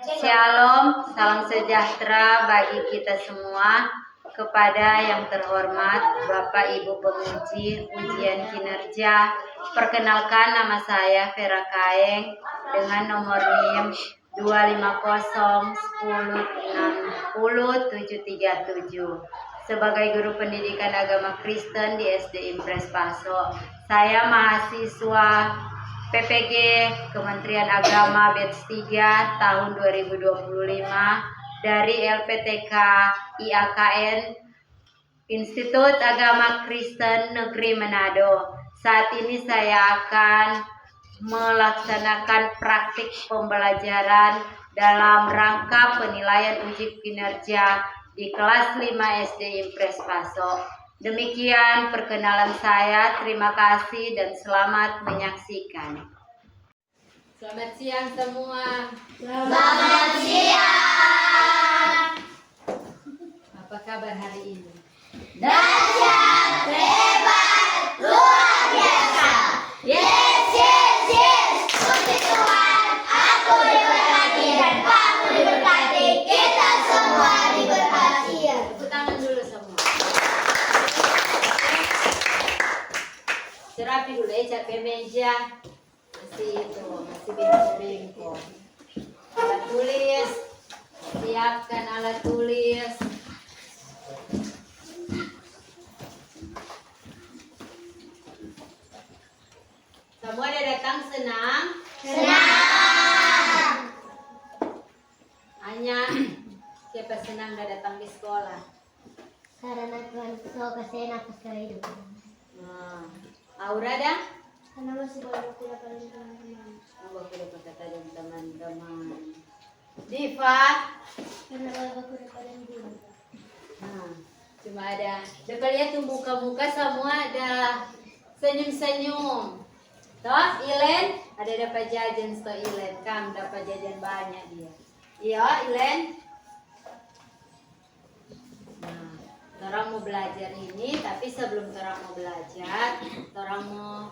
Shalom, salam sejahtera bagi kita semua. Kepada yang terhormat Bapak Ibu penguji ujian kinerja, perkenalkan nama saya Vera Kaeng dengan nomor NIM 250106037 sebagai guru pendidikan agama Kristen di SD Impres Paso. Saya mahasiswa PPG Kementerian Agama Batch 3 tahun 2025 dari LPTK IAKN Institut Agama Kristen Negeri Manado. Saat ini saya akan melaksanakan praktik pembelajaran dalam rangka penilaian uji kinerja di kelas 5 SD Impres Paso. Demikian perkenalan saya, terima kasih dan selamat menyaksikan. Selamat siang semua. Selamat siang. Apa kabar hari ini? Dahsyat, hebat, luar biasa. Yes, yes, yes. Puji Tuhan, aku diberkati dan kamu diberkati. Kita semua diberkati. Tepuk tangan dulu semua. Serapi dulu capek meja. Masih bengkok-bengkok. Alat tulis, siapkan alat tulis. Semua ada datang senang? Senang. Hanya siapa senang dah datang di sekolah? Karena Tuhan so kasih nafas kehidupan. Nah, Aura dah? Karena masih banyak tidak pada teman-teman. Aku dapat kata dan teman-teman. Diva? Karena aku dapat guru. Nah, cuma ada. Dapat lihat tuh muka-muka semua ada senyum-senyum. Toh, Ilen? Ada dapat jajan toh Ilen. Kang dapat jajan banyak dia. Iya, Ilen? Nah, orang mau belajar ini, tapi sebelum orang mau belajar, orang mau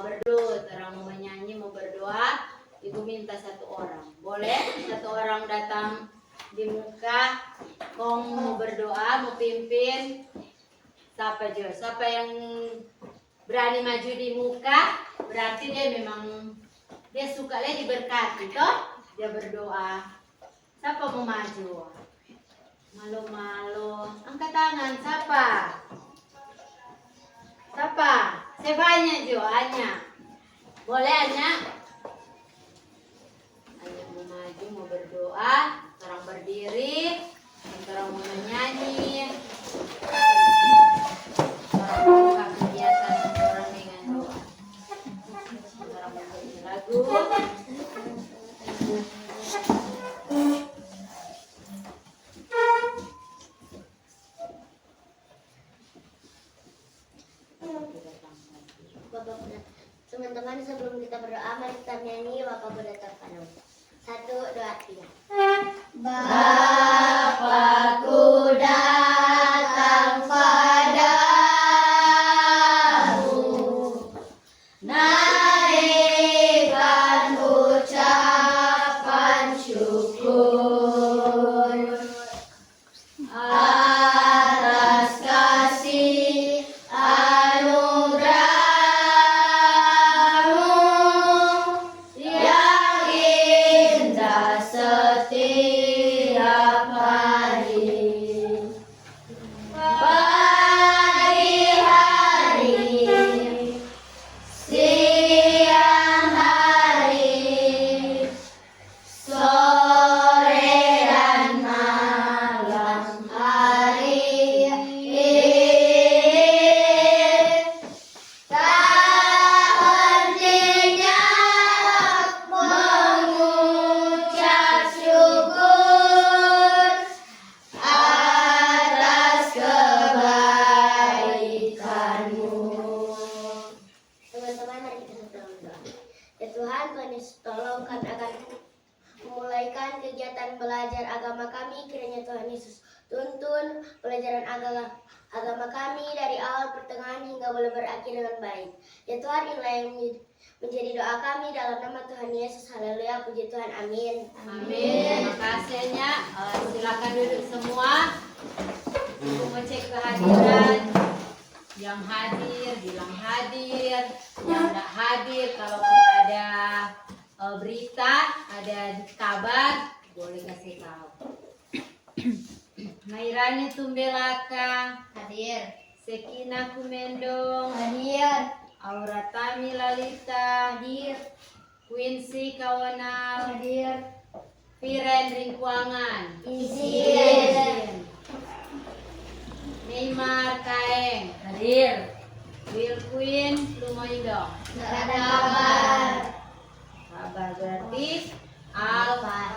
berdoa, orang mau menyanyi, mau berdoa, Ibu minta satu orang. Boleh? Satu orang datang di muka, kong mau berdoa, mau pimpin. Siapa Jo? Siapa yang berani maju di muka? Berarti dia memang dia suka dia diberkati, toh? Dia berdoa. Siapa mau maju? Malu-malu. Angkat tangan, siapa? Siapa? Sebanya Jo, Anya. Boleh Anya? Anya mau maju, mau berdoa. Orang berdiri. Orang mau menyanyi. Orang mau buka kegiatan orang dengan doa. Orang mau bernyanyi lagu. Teman-teman, sebelum kita berdoa, mari kita nyanyi Bapa Berdatang Padamu. 1, 2, 3. Bapakku datang padamu, naikkan ucapan syukur atas kasih anugerah-Mu yang indah setiap hari. Pagi hari, siang hari, sore dan malam hari, tak hentinya mengucap syukur atas kebaikan-Mu. Teman-teman, mari kita berdoa. Ya Tuhan, Tuhan Yesus, tolong kami akan memulaikan kegiatan belajar agama kami. Kiranya Tuhan Yesus Tuntun pelajaran agama kami dari awal pertengahan hingga boleh berakhir dengan baik. Ya Tuhan, inilah yang menjadi doa kami dalam nama Tuhan Yesus. Haleluya, puji Tuhan, amin. Amin. Terima kasih Nya. Silakan duduk semua. Ibu ngecek kehadiran. Yang hadir, bilang hadir. Yang tidak hadir, kalaupun ada berita, ada kabar, boleh kasih tahu. Mairani Tumbelaka Hadir. Sekina Kumendong Hadir. Auratami Lalita Hadir. Quincy Kawanal Hadir. Firen Ringkuangan Izin. Neymar Kaeng hadir. Will Queen Lumoido Nggak ada kabar. kabar berarti Alfa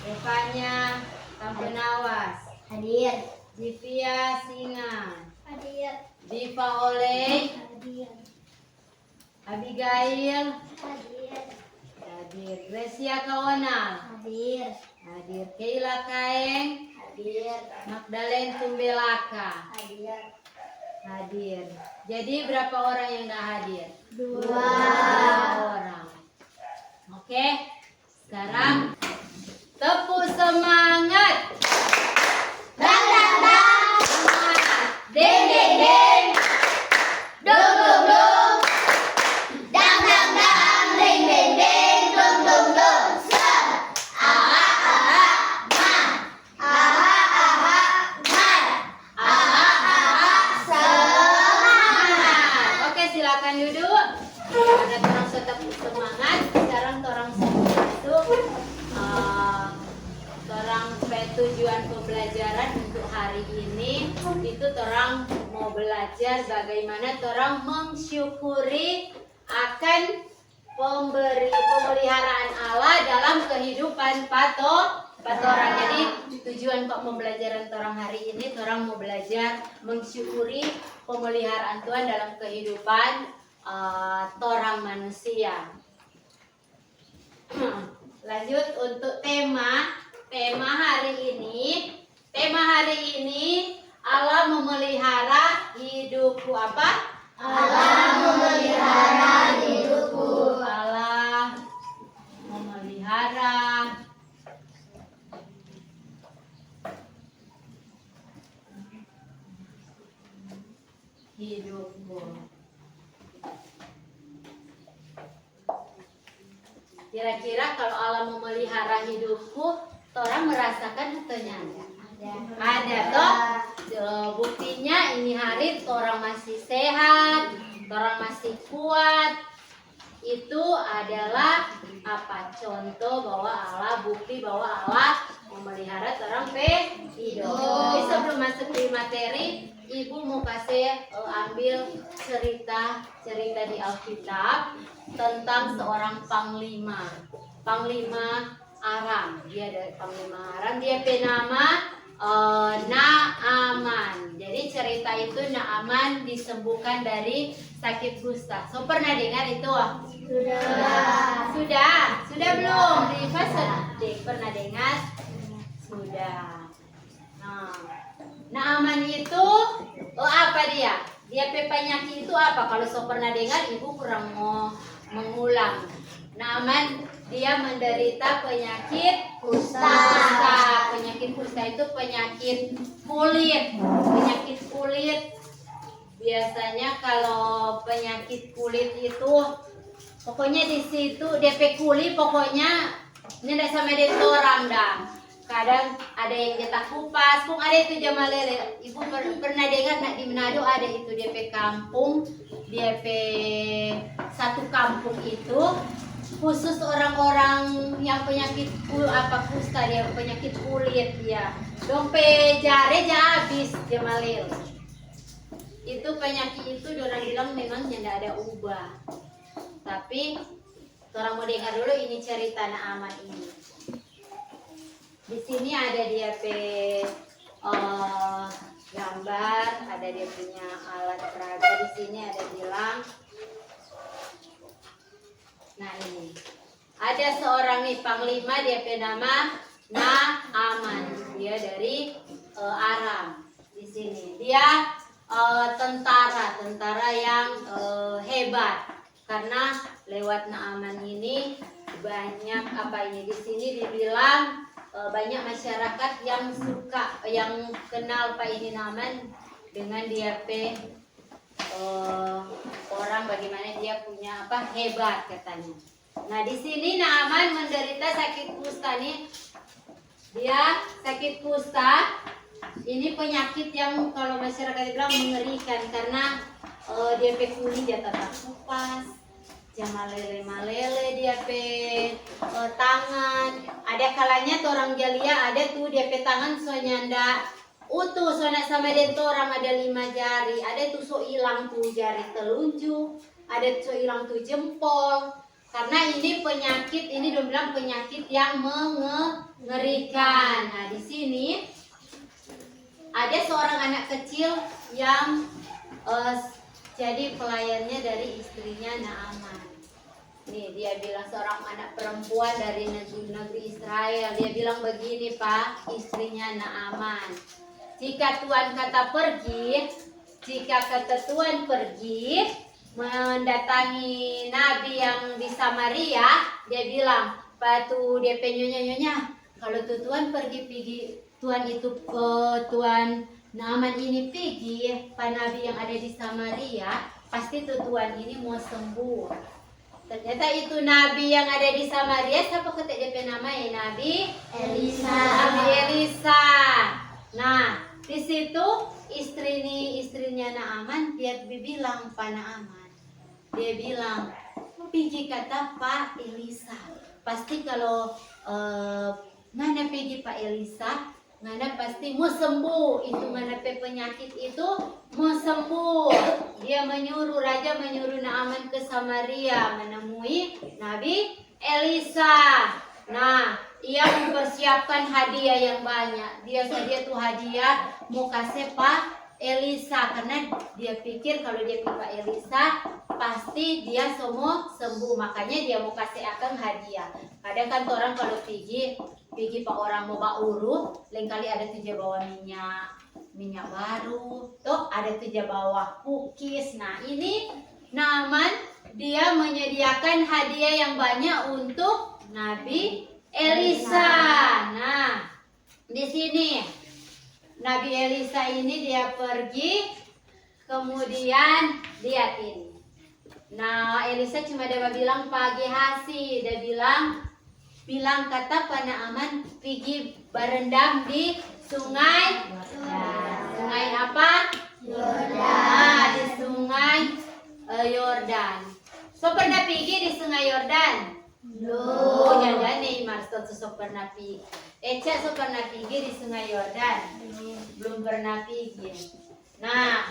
Evanya Tampenawas Hadir. Divya Singa Hadir. Diva Oleh Hadir. Abigail Hadir. hadir. Gracia Kawanal Hadir. hadir. Keila Kaeng Hadir. Magdalene Tumbelaka Hadir. hadir. Jadi berapa orang yang tidak hadir? 2 orang. Oke, sekarang tepuk semangat. Dang dang dang. Semangat. Deng deng deng. Dong dong dong. Dang dang dang. Deng deng deng. Dong dong dong. Set. Aha aha man. Aha aha man. Aha aha semangat. Oke, silakan duduk. Ada orang tepuk semangat. Sekarang orang masuk. Orang tujuan pembelajaran untuk hari ini itu orang mau belajar bagaimana orang mensyukuri akan pemeliharaan Allah dalam kehidupan orang. Jadi tujuan pembelajaran orang hari ini orang mau belajar mensyukuri pemeliharaan Tuhan dalam kehidupan orang manusia. Lanjut untuk tema hari ini Allah memelihara hidupku. Apa? Allah memelihara hidupku. Allah memelihara hidupku. Kira-kira kalau Allah memelihara hidupku, orang merasakan ternyata ada toh. Buktinya ini hari orang masih sehat, orang masih kuat. Itu adalah apa? Contoh bahwa Allah, bukti bahwa Allah memelihara orang hidup. Tapi sebelum masuk di materi, Ibu mau kasih ambil cerita di Alkitab tentang seorang panglima Aram. Dia dari panglima Aram, dia bernama Naaman. Jadi cerita itu Naaman disembuhkan dari sakit kusta. So pernah dengar itu? Sudah belum? Riva pernah dengar? Sudah. Naaman itu apa dia? Dia penyakit itu apa? Kalau so pernah dengar, Ibu kurang mau mengulang. Naaman dia menderita penyakit kusta. Penyakit kusta itu penyakit kulit. Penyakit kulit. Biasanya kalau penyakit kulit itu pokoknya di situ DP kulit pokoknya ini tidak sama dengan orang dah. Kadang ada yang cetak kupas, pun ada itu jamalele. Ibu pernah dengar nak di Manado ada itu DP kampung, DP satu kampung itu khusus orang-orang yang penyakit kusta, dia penyakit kulit dia. Dompe jare habis jamalele. Itu penyakit itu orang bilang memang tidak ada ubah. Tapi orang mau dengar dulu ini cerita Naaman ini. Di sini ada dia gambar, ada dia punya alat peraga. Di sini ada bilang. Nah ini ada seorang nih panglima, dia bernama Naaman. Dia dari Aram. Di sini dia tentara yang hebat, karena lewat Naaman ini banyak di sini dibilang banyak masyarakat yang suka, yang kenal Pak ini Naaman dengan dia orang bagaimana dia punya hebat katanya. Nah di sini Naaman menderita sakit kusta nih. Dia sakit kusta. Ini penyakit yang kalau masyarakat bilang mengerikan, karena dia kulit dia tetap kupas, jangan malele dia tangan. Ada kalanya orang jalia ada tuh dia tangan so nyanda utuh, so sama dia orang ada 5 jari, ada tuh so hilang tuh jari telunjuk, ada so hilang tuh jempol. Karena ini penyakit, ini dia bilang penyakit yang mengerikan. Nah di sini ada seorang anak kecil yang jadi pelayannya dari istrinya Naaman. Nih dia bilang seorang anak perempuan dari negeri Israel. Dia bilang begini Pak, istrinya Naaman. Jika Tuhan kata Tuhan pergi mendatangi nabi yang di Samaria, dia bilang, "Patu dia nyonya, kalau Tuhan pergi Tuhan itu Tuhan Naaman ini pergi Pak nabi yang ada di Samaria, pasti Tuhan ini mau sembuh." Ternyata itu nabi yang ada di Samaria, siapa kata dia namanya? Nabi Elisa. Nah, di situ istrinya Naaman dia bilang Pak Naaman, dia bilang, "Pergi kata Pak Elisa, pasti kalau ngana pergi Pak Elisa, ngana pasti mau sembuh, itu ngana penyakit itu mau sembuh." Dia raja menyuruh Naaman ke Samaria menemui Nabi Elisa. Nah, ia mempersiapkan hadiah yang banyak. Dia tuh hadiah mau kasih Pak Elisa, karena dia pikir kalau dia Pak Elisa pasti dia semua sembuh, makanya dia mau kasih akan hadiah. Kadang kan orang kalau pergi Pak orang mau bauru, lain kali ada tuh bawa minyak baru, tuh ada tuh bawa cookies. Nah ini Naaman dia menyediakan hadiah yang banyak untuk Nabi Elisa. Nah di sini Nabi Elisa ini dia pergi, kemudian lihat ini. Nah Elisa cuma dia bilang pagi hasi, dia bilang kata Pak Naaman pergi berendam di sungai. Sungai apa? Yordan. Nah, di sungai Yordan. So pernah pergi di sungai Yordan? Oh, jangan Neymar so pernah pergi. Eca so pernah pergi di sungai Yordan? Belum pernah pergi. Nah,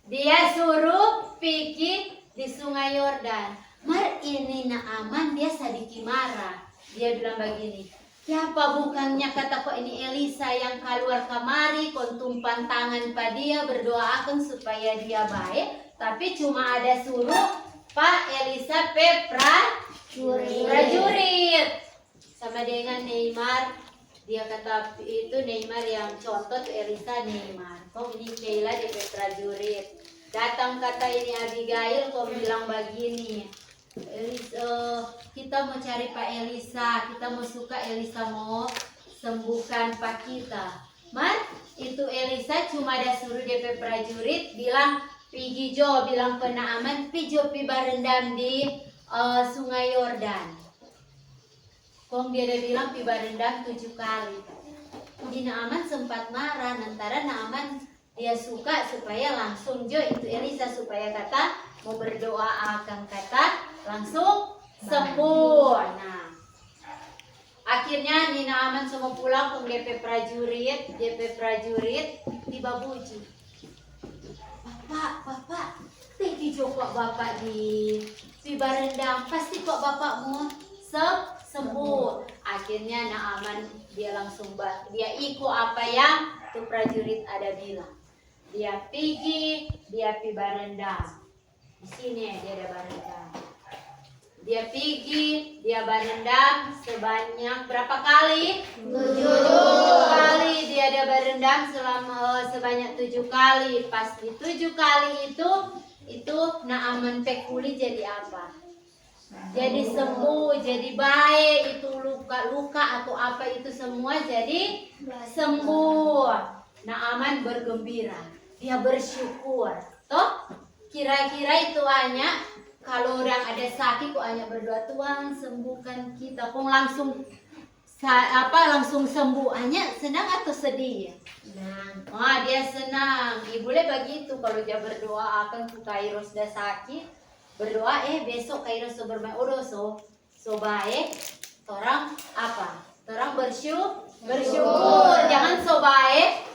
dia suruh pergi di sungai Yordan. Mar ini Naaman dia sedikit marah. Dia bilang begini, "Siapa bukannya kata kok ini Elisa yang keluar kamari kon tumpan tangan pada dia berdoa akan supaya dia baik, tapi cuma ada suruh Pak Elisa prajurit." Sama dengan Neymar, dia kata itu Neymar yang contoh tuh Elisa Neymar. Kok ini Keila dia prajurit. Datang kata ini Abigail kok bilang begini, "Kita mau cari Pak Elisa, kita mau suka Elisa mau sembuhkan Pak kita." Mar itu Elisa cuma ada suruh DP prajurit bilang pergi bilang ke Naaman pergi berendam di sungai Yordan. Kong dia bilang pi berendam 7 kali. Di Naaman sempat marah, nantara Naaman dia suka supaya langsung itu Elisa supaya kata mau berdoa akan kata langsung sembuh. Nah, akhirnya Nina Naaman semua pulang ke DP prajurit tiba buji. Bapak, pergi kok Bapak di berendam, pasti kok Bapak mau sembuh. Akhirnya Naaman dia langsung dia ikut apa yang tuh prajurit ada bilang. Dia pergi berendam. Di sini dia ada berendam. dia pergi, dia berendam sebanyak berapa kali? 7 kali. Dia ada berendam selama sebanyak 7 kali. Pas di 7 kali itu Naaman pekuli jadi apa? Jadi sembuh, jadi baik. Itu luka-luka atau apa itu semua jadi sembuh. Naaman bergembira, dia bersyukur. Toh kira-kira itu hanya kalau orang ada sakit kok hanya berdoa, Tuhan sembuhkan kita, kok langsung langsung sembuh. Hanya senang atau sedih? Senang. Dia senang. Boleh begitu kalau dia berdoa akan Kairos dah sakit, berdoa besok Kairos so bermain so baik. Orang apa? Orang bersyukur. Jangan so baik,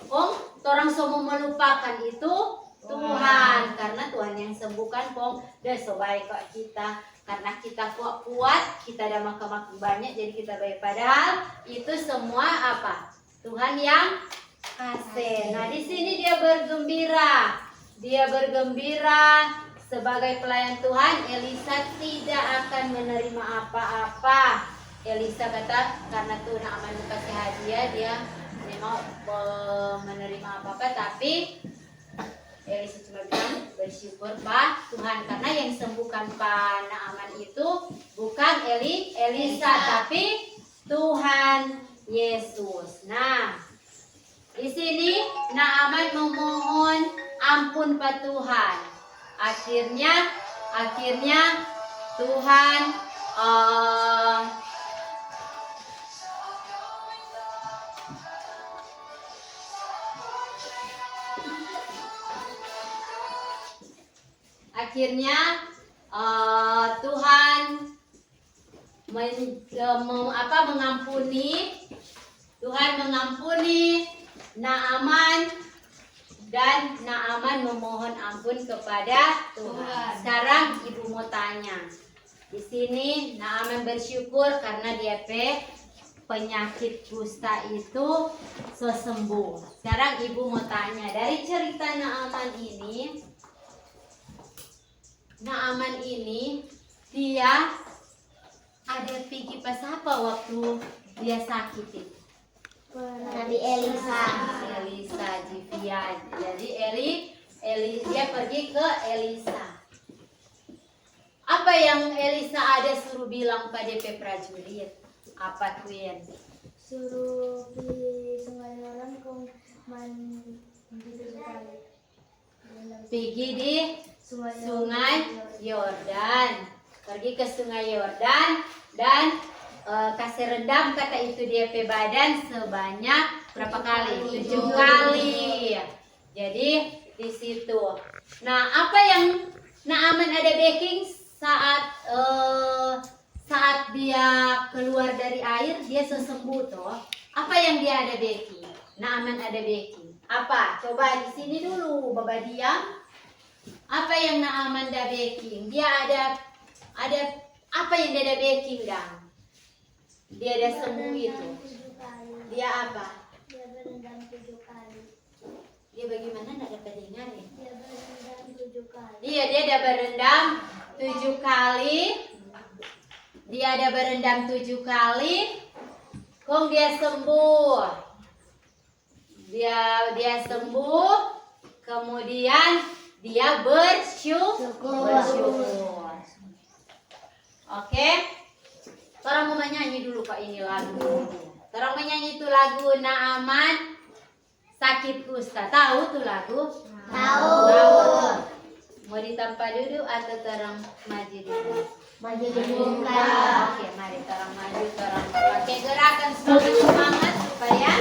orang so mau melupakan itu Tuhan, karena Tuhan yang sembuhkan dan so baik kok kita, karena kita kuat, kita ada makan banyak jadi kita baik, padahal itu semua apa? Tuhan yang kasih. Nah, di sini dia bergembira. Sebagai pelayan Tuhan, Elisa tidak akan menerima apa-apa. Elisa kata karena Tuhan Naaman kasih hadiah, dia memang menerima apa-apa, tapi Elisa cuma bilang bersyukur Pak Tuhan, karena yang sembuhkan Pak Naaman itu bukan Elisa tapi Tuhan Yesus. Nah, di sini Naaman memohon ampun Pak Tuhan. Akhirnya Tuhan Tuhan mengampuni Naaman, dan Naaman memohon ampun kepada Tuhan. Sekarang ibu mau tanya, di sini Naaman bersyukur karena dia penyakit kusta itu sembuh. Sekarang ibu mau tanya, dari cerita Naaman ini dia ada pergi pas apa waktu dia sakit itu? Nabi Elisa. Jivia. Jadi dia pergi ke Elisa. Apa yang Elisa ada suruh bilang pada prajurit? Apa tuh yang? Suruh di sungai Yordan mandi 7 kali. Pergi di sungai Yordan. Pergi ke sungai Yordan dan kasih rendam kata itu dia badan sebanyak berapa kali? 7 kali. Jadi di situ. Nah, apa yang Naaman ada baking saat dia keluar dari air, dia sembuh toh. Apa yang dia ada baking? Naaman ada baking. Apa? Coba di sini dulu, Bapak diam. Apa yang Naaman ada baking? Dia ada apa yang dia ada baking dan? Dia ada sembuh itu. Dia apa? Dia berendam 7 kali. Dia bagaimana? Tidak dapat dengar ya? Dia berendam 7 kali. Iya, dia ada berendam 7 kali. Dia ada berendam 7 kali. Kong dia sembuh. Dia sembuh. Kemudian dia bersyukur. Oke? Orang mau menyanyi dulu Kak ini lagu. Orang menyanyi itu lagu Naaman sakit kusta. Tahu tuh lagu? Tahu. Mau ditampa duduk atau terang maju dulu? Maju dulu. Oke, mari terang maju, terang pakai gerakan semangat supaya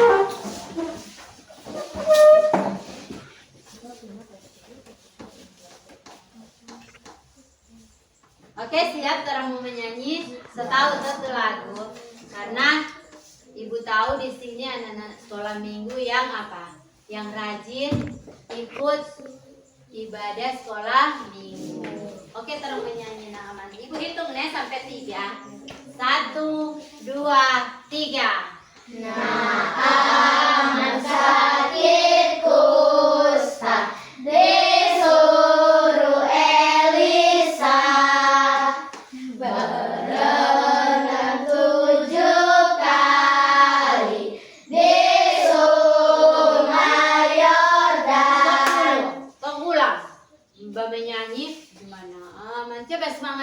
Oke, siap terang mau menyanyi. Setahu satu lagu karena ibu tahu di sini anak-anak sekolah minggu yang apa? Yang rajin ikut ibadah sekolah minggu. Oke, terang menyanyi Naaman. Ibu hitung nih sampai 3. 1, 2, 3. Naaman sakit kusta disuruh Elisa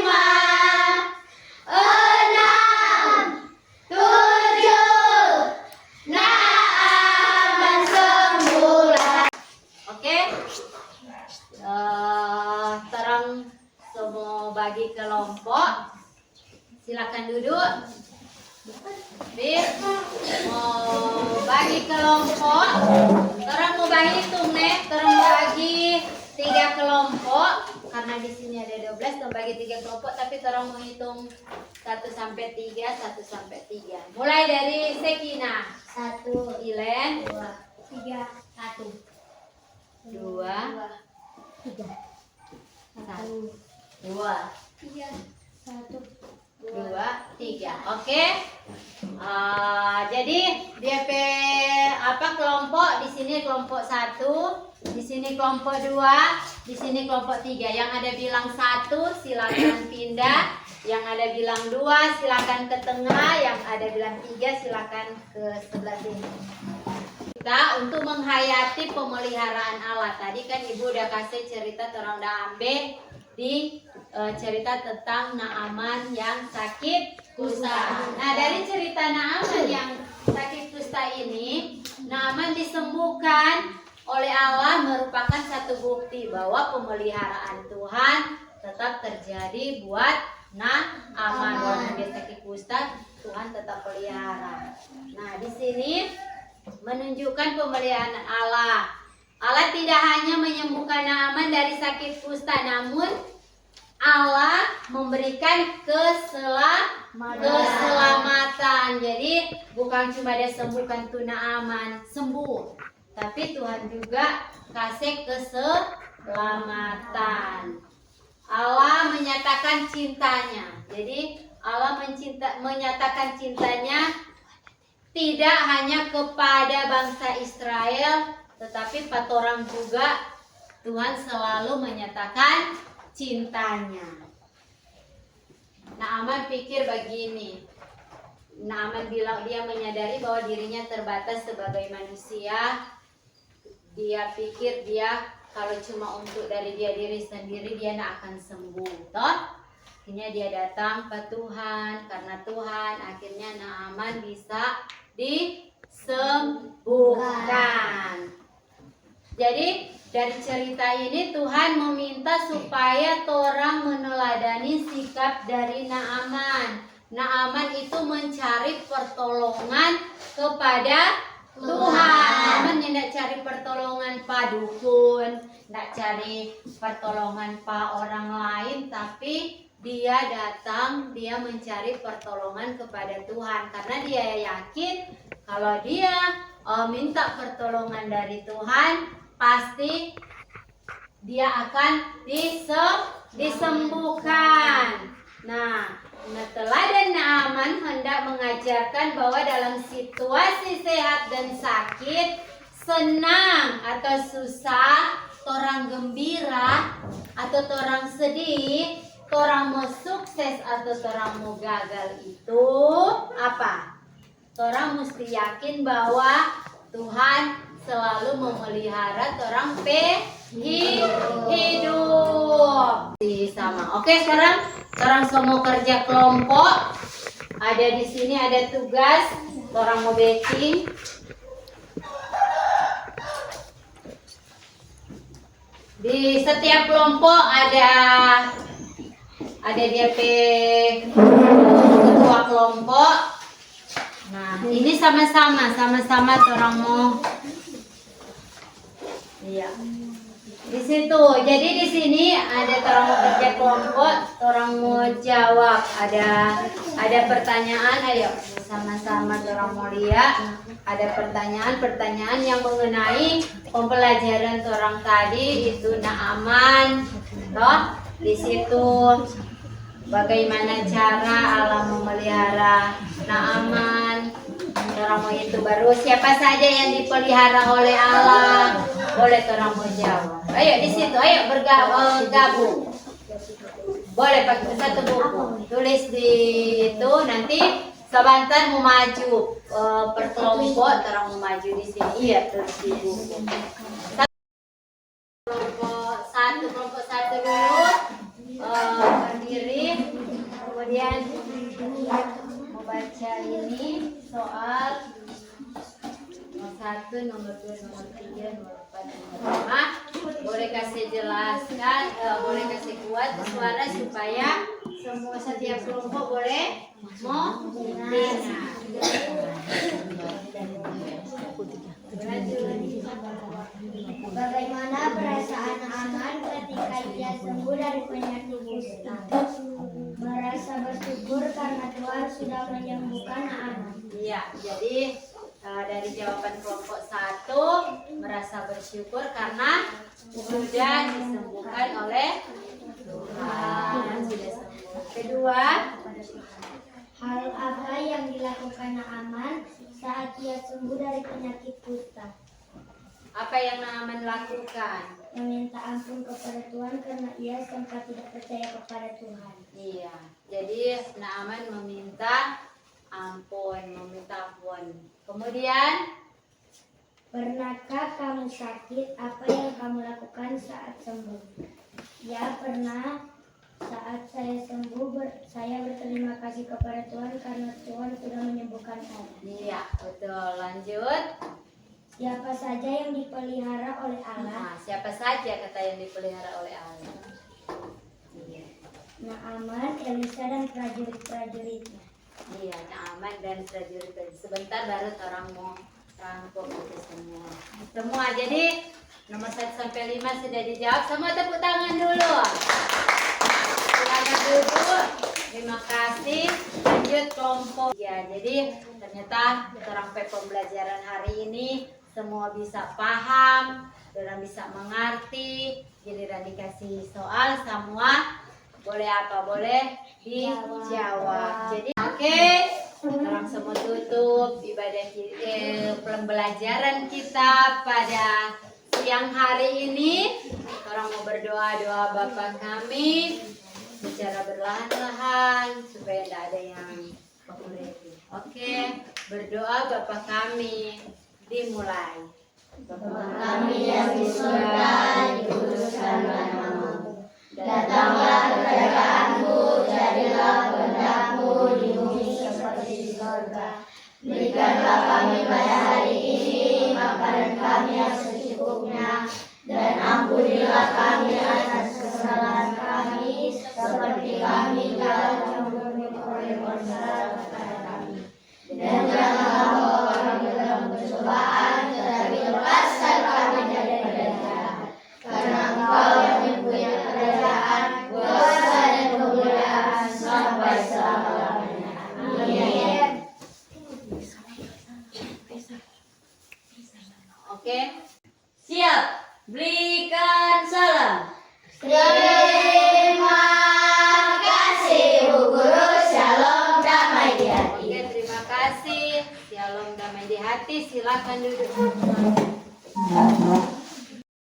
lima, enam, tujuh, Naaman sembulan. Oke. Terang semua bagi kelompok. Silakan duduk. Bib, mau bagi kelompok. Terang mau bagi hitung nih. Terang bagi 3 kelompok. Karena di sini ada 12, terang bagi 3 kelompok. Tapi terang mau hitung 1 sampai 3, 1 sampai 3. Mulai dari Sekina. 1, Ilen, 2, 3, 1, 2, 3, 1, 2, 3, 1, 2, 3. Oke. Jadi DP kelompok di sini kelompok 1, di sini kelompok 2, di sini kelompok 3. Yang ada bilang 1 silakan pindah, yang ada bilang 2 silakan ke tengah, yang ada bilang 3 silakan ke sebelah sini. Kita untuk menghayati pemeliharaan Allah. Tadi kan Ibu udah kasih cerita terang udah ambil di cerita tentang Naaman yang sakit kusta. Nah, dari cerita Naaman yang sakit kusta ini, Naaman disembuhkan oleh Allah merupakan satu bukti bahwa pemeliharaan Tuhan tetap terjadi buat Naaman. Walaupun dia sakit kusta, Tuhan tetap pelihara. Nah, di sini menunjukkan pemeliharaan Allah. Allah tidak hanya menyembuhkan Naaman dari sakit kusta, namun Allah memberikan keselamatan. Jadi bukan cuma dia sembuhkan tuh Naaman sembuh, tapi Tuhan juga kasih keselamatan. Allah menyatakan cintanya. Jadi Allah menyatakan cintanya tidak hanya kepada bangsa Israel, tetapi pada orang juga Tuhan selalu menyatakan cintanya. Naaman pikir begini. Naaman bilang dia menyadari bahwa dirinya terbatas sebagai manusia. Dia pikir dia kalau cuma untuk dari dia diri sendiri dia tidak akan sembuh. Toh? Akhirnya dia datang ke Tuhan. Karena Tuhan akhirnya Naaman bisa disembuhkan. Jadi dari cerita ini Tuhan meminta supaya orang meneladani sikap dari Naaman. Naaman itu mencari pertolongan kepada Tuhan. Naaman tidak cari pertolongan pak dukun, tidak cari pertolongan pak orang lain, tapi dia datang, dia mencari pertolongan kepada Tuhan karena dia yakin kalau dia minta pertolongan dari Tuhan, pasti dia akan disembuhkan. Nah, teladan Naaman hendak mengajarkan bahwa dalam situasi sehat dan sakit, senang atau susah, orang gembira atau orang sedih, orang mau sukses atau orang mau gagal itu apa? Orang mesti yakin bahwa Tuhan selalu memelihara orang hidup. Sama. Oke, sekarang orang semua kerja kelompok. Ada di sini ada tugas. Orang mau baking. Di setiap kelompok ada DP ketua kelompok. Nah, ini sama-sama orang mau. Iya. Di situ. Jadi di sini ada orang mau kerja kelompok, orang mau jawab. Ada pertanyaan, ayo sama-sama orang mau lihat. Ada pertanyaan yang mengenai pembelajaran orang tadi itu Naaman, toh di situ bagaimana cara Allah memelihara Naaman. Orang mau itu baru siapa saja yang dipelihara oleh Allah, boleh orang mau jawab. Ayo di situ, ayo bergabung. Boleh pakai satu buku, tulis di itu nanti. Sebentar mau maju per kelompok, orang mau maju di sini. Iya, tulis di buku. Kelompok satu dulu berdiri, kemudian mau baca ini soal nomor 1, nomor 2, nomor 3, nomor 4, nomor 5. Boleh kasih jelaskan, boleh kasih kuat suara supaya semua setiap kelompok boleh mau dengar. Bagaimana perasaan Naaman ketika ia sembuh dari penyakit kusta? Merasa bersyukur karena Tuhan sudah menyembuhkan Naaman. Iya, jadi dari jawaban kelompok 1 merasa bersyukur karena sudah disembuhkan oleh Tuhan. Sudah sembuh. Kedua, Hal apa yang dilakukan Naaman saat ia sembuh dari penyakit kusta? apa yang Naaman lakukan? Meminta ampun kepada Tuhan karena ia sempat tidak percaya kepada Tuhan. Iya, jadi Naaman meminta ampun. Kemudian, Pernahkah kamu sakit? Apa yang kamu lakukan saat sembuh? Ya, pernah. Saat saya sembuh, saya berterima kasih kepada Tuhan karena Tuhan sudah menyembuhkan saya. iya betul. Lanjut. Siapa saja yang dipelihara oleh Allah? Nah, siapa saja kata yang dipelihara oleh Allah? Iya. Naaman, Elisa, dan prajurit-prajuritnya. Iya, Naaman dan prajurit. Sebentar baru orang mau rangkum itu semua. Semua jadi nomor 1 sampai 5 sudah dijawab. Semua tepuk tangan dulu. Silakan duduk. Terima kasih. Lanjut kelompok. Ya, jadi ternyata sampai pembelajaran hari ini semua bisa paham, orang bisa mengerti. Giliran dikasih soal semua boleh apa? Boleh dijawab. Jadi oke, orang semua tutup ibadah pembelajaran kita pada siang hari ini. Orang mau berdoa Bapa kami secara berlahan-lahan supaya tidak ada yang mengurepi. Oke, berdoa Bapa kami dimulai. Bapa kami yang di surga, dikuduskanlah namamu. Datanglah kerajaanmu, jadilah kehendakmu di bumi seperti di surga. Berikanlah kami pada hari ini makanan kami yang secukupnya, dan ampunilah kami atas kesalahan kami, seperti kami telah mengampuni orang bersalah kepada kami. Dan janganlah membawa kami ke dalam pencobaan, tetapi lepaskan kami daripada jahat. Karena Engkau yang mempunyai kerajaan, kuasa dan kemuliaan sampai selama-lamanya. Amin. Oke, siap. Berikan salam. Terima kasih Bu Guru. Shalom, damai di hati. Oke, terima kasih. Shalom damai di hati. Silakan duduk.